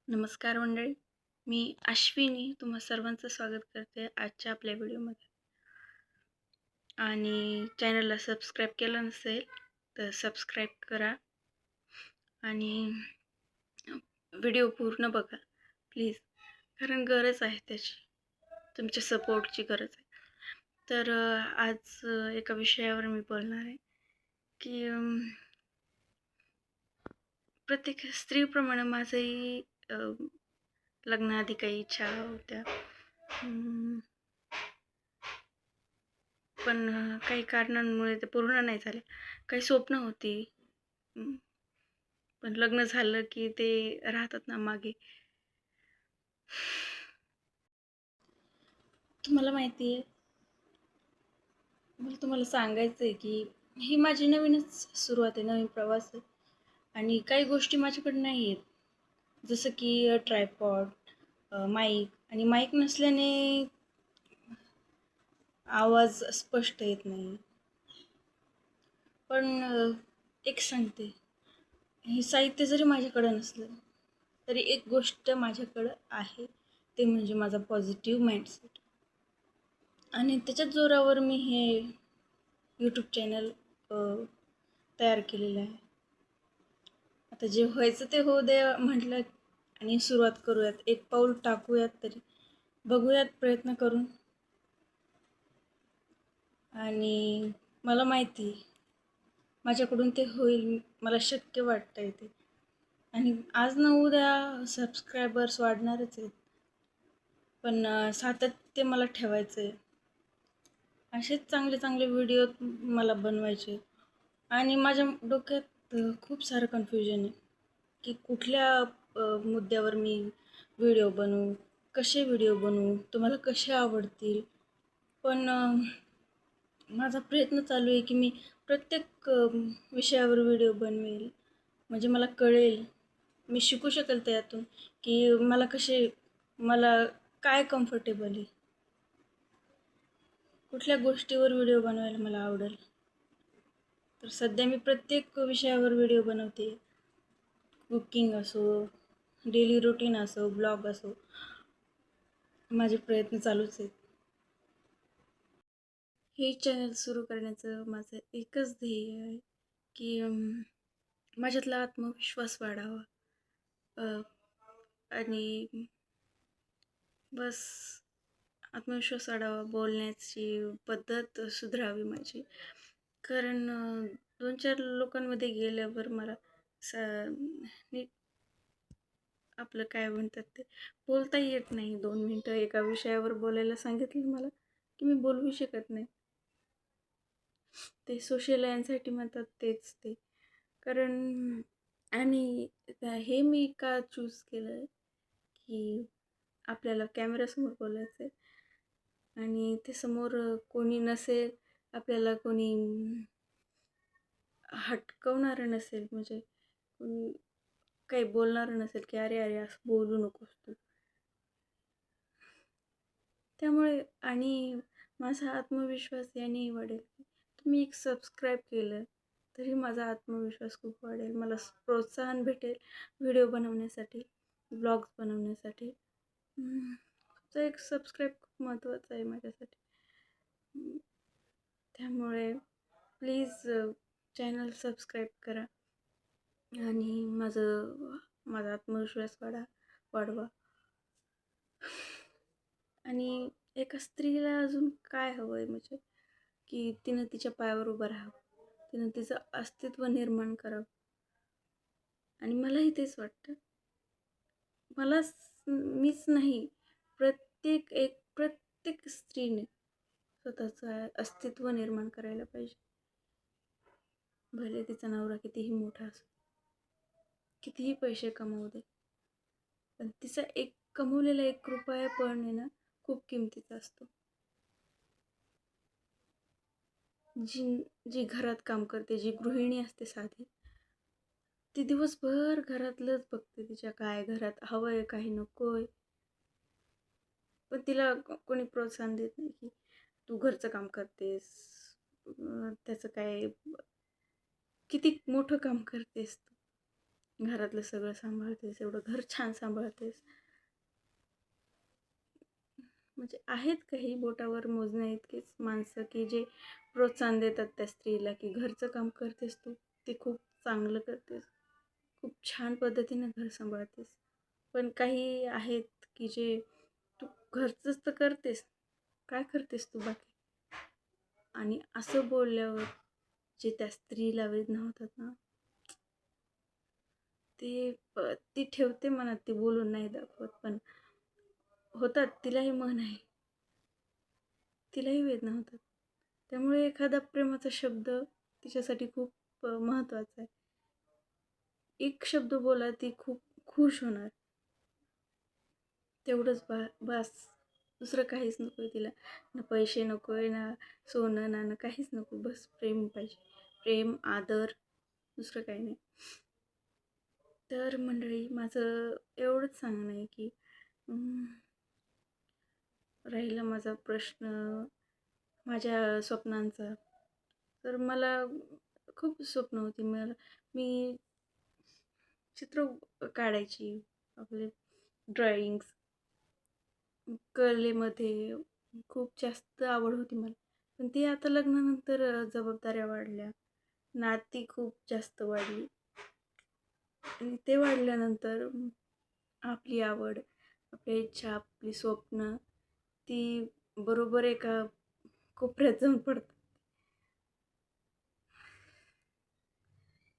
नमस्कार मंडळी. मी अश्विनी तुम्हा सर्वांचं स्वागत करते आजच्या आपल्या व्हिडिओमध्ये. आणि चॅनलला सबस्क्राईब केलं नसेल तर सबस्क्राईब करा आणि व्हिडिओ पूर्ण बघा प्लीज, कारण गरज आहे त्याची, तुमच्या सपोर्टची गरज आहे. तर आज एका विषयावर मी बोलणार आहे की प्रत्येक स्त्रीप्रमाणे माझंही लग्नाआधी काही इच्छा होत्या, पण काही कारणांमुळे ते पूर्ण नाही झाले. काही स्वप्न होती, पण लग्न झालं की ते राहतात ना मागे. तुम्हाला माहिती आहे, मला तुम्हाला सांगायचं आहे की ही माझी नवीनच सुरुवात आहे, नवीन प्रवास आहे. आणि काही गोष्टी माझ्याकडे नाही आहेत, जसं की ट्रायपॉड, माईक. आणि माईक नसल्याने आवाज स्पष्ट येत नाही. पण एक सांगते, हे साहित्य जरी माझ्याकडं नसलं तरी एक गोष्ट माझ्याकडं आहे, ते म्हणजे माझा पॉझिटिव्ह माइंडसेट. आणि त्याच्या जोरावर मी हे यूट्यूब चॅनल तयार केलेलं आहे. आता जे व्हायचं ते होऊ दे म्हटलं आणि सुरुवात करूयात, एक पाऊल टाकूयात, तरी बघूयात प्रयत्न करून. आणि मला माहिती माझ्याकडून ते होईल, मला शक्य वाटतंय ते. आणि आज न उद्या सबस्क्रायबर्स वाढणारच आहेत, पण सातत्य मला ठेवायचं आहे. असेच चांगले चांगले व्हिडिओ मला बनवायचे. आणि माझ्या डोक्यात खूप सारं कन्फ्युजन आहे की कुठल्या मुद्द्यावर मी व्हिडिओ बनवू, कसे व्हिडिओ बनवू, तुम्हाला कसे आवडतील. पण माझा प्रयत्न चालू आहे की मी प्रत्येक विषयावर व्हिडिओ बनवेल, म्हणजे मला कळेल, मी शिकू शकेल त्यातून की मला काय कम्फर्टेबल आहे, कुठल्या गोष्टीवर व्हिडिओ बनवायला मला आवडेल. तर सध्या मी प्रत्येक विषयावर व्हिडिओ बनवते. कुकिंग असो, डेली रुटीन असो, ब्लॉग असो, माझे प्रयत्न चालूच आहेत. हे चॅनल सुरू करण्याचं माझं एकच ध्येय आहे की माझ्यातला आत्मविश्वास वाढावा. आणि बस आत्मविश्वास वाढावा, बोलण्याची पद्धत सुधारावी माझी. कारण 2-4 लोकांमध्ये गेल्यावर मला नीट आपलं काय म्हणतात ते बोलताही येत नाही. 2 मिनटं एका विषयावर बोलायला सांगितलं मला की मी बोलू शकत नाही. ते सोशल अँझायटी म्हणतात तेच ते. कारण आणि हे मी का चूज केलं आहे की आपल्याला कॅमेऱ्यासमोर बोलायचं आहे आणि ते समोर कोणी नसेल, आपल्याला कोणी हटकवणारं नसेल, म्हणजे कोणी काही बोलणारं नसेल की अरे अरे असं बोलू नकोस तू. त्यामुळे आणि माझा आत्मविश्वास यानेही वाढेल. तुम्ही एक सबस्क्राईब केलं तरी माझा आत्मविश्वास खूप वाढेल, मला प्रोत्साहन भेटेल व्हिडिओ बनवण्यासाठी, ब्लॉग्स बनवण्यासाठी. तर एक सबस्क्राईब खूप महत्त्वाचं आहे माझ्यासाठी. त्यामुळे प्लीज चॅनल सबस्क्राईब करा आणि माझा आत्मविश्वास वाढवा. आणि एका स्त्रीला अजून काय हवं आहे, म्हणजे की तिनं तिच्या पायावर उभं राहावं, तिनं तिचं अस्तित्व निर्माण करावं. आणि मलाही तेच वाटतं. मीच नाही, प्रत्येक स्त्रीने स्वतःचं अस्तित्व निर्माण करायला पाहिजे. भले तिचा नवरा कितीही मोठा असो, कितीही पैसे कमवू दे, पण तिचा कमवलेला 1 रुपया पण आहे ना, खूप किमतीचा असतो. जी घरात काम करते, जी गृहिणी असते साधी, ती दिवसभर घरातलंच बघते. तिच्या काय घरात हवंय, काही नकोय, पण तिला कोणी प्रोत्साहन देत नाही की तू घरचं काम करतेस, त्याचं काय, किती मोठं काम करतेस तू. घरातलं सगळं सांभाळतेस, एवढं घर छान सांभाळतेस. म्हणजे आहेत काही बोटावर मोजण्या इतकीच माणसं की जे प्रोत्साहन देतात त्या स्त्रीला की घरचं काम करतेस तू, ते खूप चांगलं करतेस, खूप छान पद्धतीने घर सांभाळतेस. पण काही आहेत की जे तू घरचंच तर करतेस, काय करतेस तू बाकी? आणि असं बोलल्यावर जे त्या स्त्रीला वेदना होतात ना, ते ती ठेवते मनात, ती बोलून नाही दाखवत, पण होतात. तिलाही मन आहे, तिलाही वेदना होतात. त्यामुळे एखादा प्रेमाचा शब्द तिच्यासाठी खूप महत्त्वाचा आहे. एक शब्द बोला, ती खूप खुश होणार. तेवढंच बस. दुसरं काहीच नको आहे तिला. ना पैसे नको आहे, ना सोनं नाणं, काहीच नको. बस प्रेम पाहिजे. प्रेम, आदर, दुसरं काही नाही. तर मंडळी, माझं एवढंच सांगणं आहे की राहिला माझा प्रश्न माझ्या स्वप्नांचा, तर मला खूप स्वप्न होती. मी चित्र काढायची, आपले ड्रॉइंग्स, कलेमध्ये खूप जास्त आवड होती मला. पण ती आता लग्नानंतर जबाबदाऱ्या वाढल्या, नाती खूप जास्त वाढली आणि ते वाढल्यानंतर आपली आवड, आपली इच्छा, आपली स्वप्न ती बरोबर एका कोपऱ्यात जाऊन पडतात.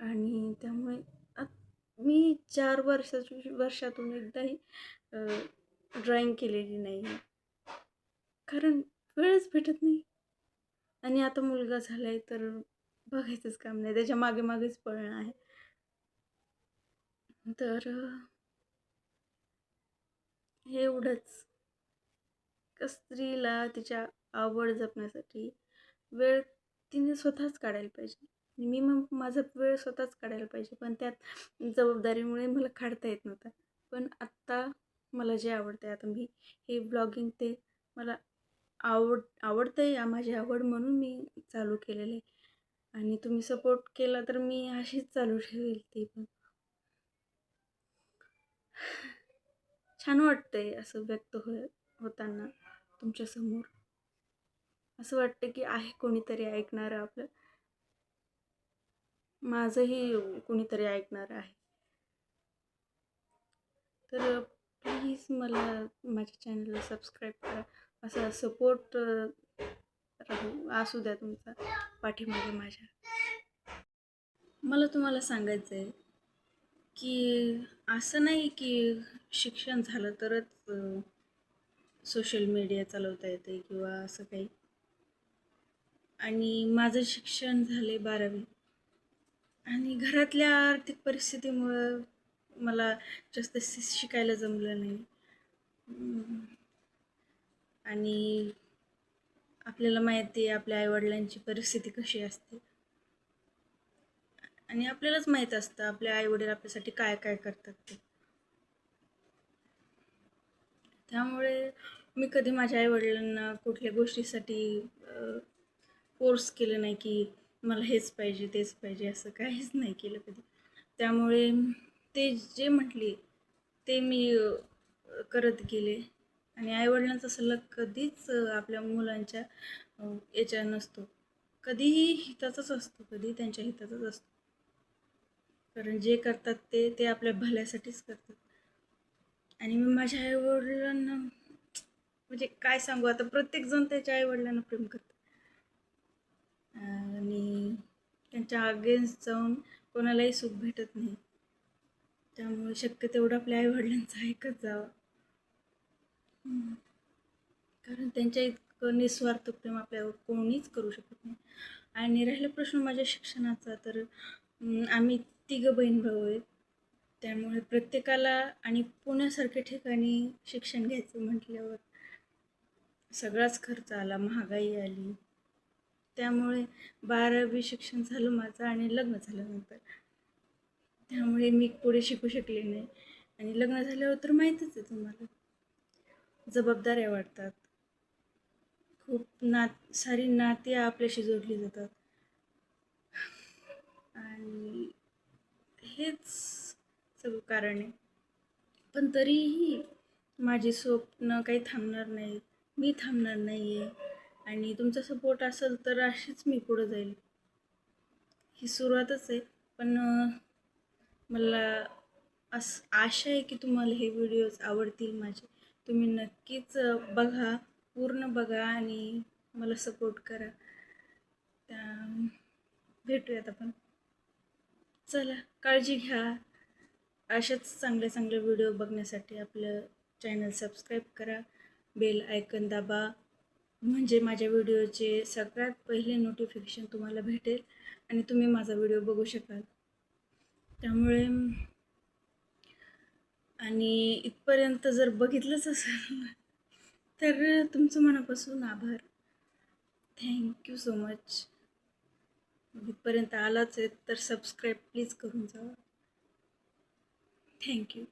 आणि त्यामुळे मी 4 वर्षातून एकदाही ड्रॉइंग केलेली नाही आहे. कारण वेळच भेटत नाही. आणि आता मुलगा झाला आहे तर बघायचंच काम नाही. त्याच्या मागेच पळणं आहे. तर हे एवढंच. स्त्रीला तिच्या आवड जपण्यासाठी वेळ तिने स्वतःच काढायला पाहिजे. मी मग माझा वेळ स्वतःच काढायला पाहिजे. पण त्यात जबाबदारीमुळे मला काढता येत नव्हता. पण आत्ता मला जे आवडतं आहे, आता मी हे ब्लॉगिंग ते मला आवडतं आहे. माझी आवड म्हणून मी चालू केलेलं आहे. आणि तुम्ही सपोर्ट केला तर मी अशीच चालू ठेवेल ती पण. छान वाटतंय असं व्यक्त होताना तुमच्यासमोर. असं वाटतं की आहे कोणीतरी ऐकणारं आपलं. माझंही कोणीतरी ऐकणार आहे. तर प्लीज मला माझ्या चॅनलला सबस्क्राईब करा. असा सपोर्ट असू द्या तुमचा पाठीमागे माझ्या. मला तुम्हाला सांगायचं आहे की असं नाही की शिक्षण झालं तरच सोशल मीडिया चालवता येते किंवा असं काही. आणि माझं शिक्षण झाले 12वी आणि घरातल्या आर्थिक परिस्थितीमुळं मला जास्त शिकायला जमलं नाही. आणि आपल्याला माहिती आहे आपल्या आईवडिलांची परिस्थिती कशी असते आणि आपल्यालाच माहीत असतं आपले आईवडील आपल्यासाठी काय काय करतात ते. त्यामुळे मी कधी माझ्या आईवडिलांना कुठल्या गोष्टीसाठी फोर्स केलं नाही की मला हेच पाहिजे तेच पाहिजे, असं काहीच नाही केलं कधी. त्यामुळे ते जे म्हटले ते मी करत गेले. आणि आईवडिलांचा सल्ला कधीच आपल्या मुलांच्या याच्या नसतो, कधीही हिताचाच असतो, कधी त्यांच्या हिताचाच असतो. कारण जे करतात ते ते आपल्या भल्यासाठीच करतात. आणि मी माझ्या आईवडिलांना म्हणजे काय सांगू, आता प्रत्येकजण त्याच्या आईवडिलांना प्रेम करतात आणि त्यांच्या अगेन्स्ट जाऊन कोणालाही सुख भेटत नाही. त्यामुळे शक्य तेवढं आपल्या आईवडिलांचं ऐकत जावं. कारण त्यांच्या इतकं निस्वार्थ प्रेम आपल्यावर कोणीच करू शकत नाही. आणि राहिला प्रश्न माझ्या शिक्षणाचा, तर आम्ही 3 बहीण भाऊ आहेत. त्यामुळे प्रत्येकाला आणि पुण्यासारख्या ठिकाणी शिक्षण घ्यायचं म्हटल्यावर सगळाच खर्च आला, महागाई आली. त्यामुळे 12वी शिक्षण झालं माझं आणि लग्न झालं नंतर. त्यामुळे मी पुढे शिकू शकले नाही. आणि लग्न झाल्यावर तर माहीतच आहे तुम्हाला, जबाबदाऱ्या वाढतात. खूप सारी नाती आपल्याशी जोडली जातात. आणि हेच सगळं कारण आहे. पण तरीही माझी स्वप्न काही थांबणार नाही, मी थांबणार नाही आहे. आणि तुमचा सपोर्ट असेल तर अशीच मी पुढं जाईल. ही सुरुवातच आहे. पण मला आशा आहे की तुम्हाला हे व्हिडिओज आवडतील माझे. तुम्ही नक्कीच बघा, पूर्ण बघा आणि मला सपोर्ट करा. त्या भेटूयात आपण. चला, काळजी घ्या. अशाच चांगले चांगले व्हिडिओ बघण्यासाठी आपलं चॅनल सबस्क्राईब करा, बेल आयकन दाबा, म्हणजे माझ्या व्हिडिओचे सगळ्यात पहिले नोटिफिकेशन तुम्हाला भेटेल आणि तुम्ही माझा व्हिडिओ बघू शकाल. त्यामुळे आणि इथपर्यंत जर बघितलंच असेल तर तुमचं मनापासून आभार. Thank you so much. इथपर्यंत आलाच आहे तर सबस्क्राईब प्लीज करून जावा. थँक्यू.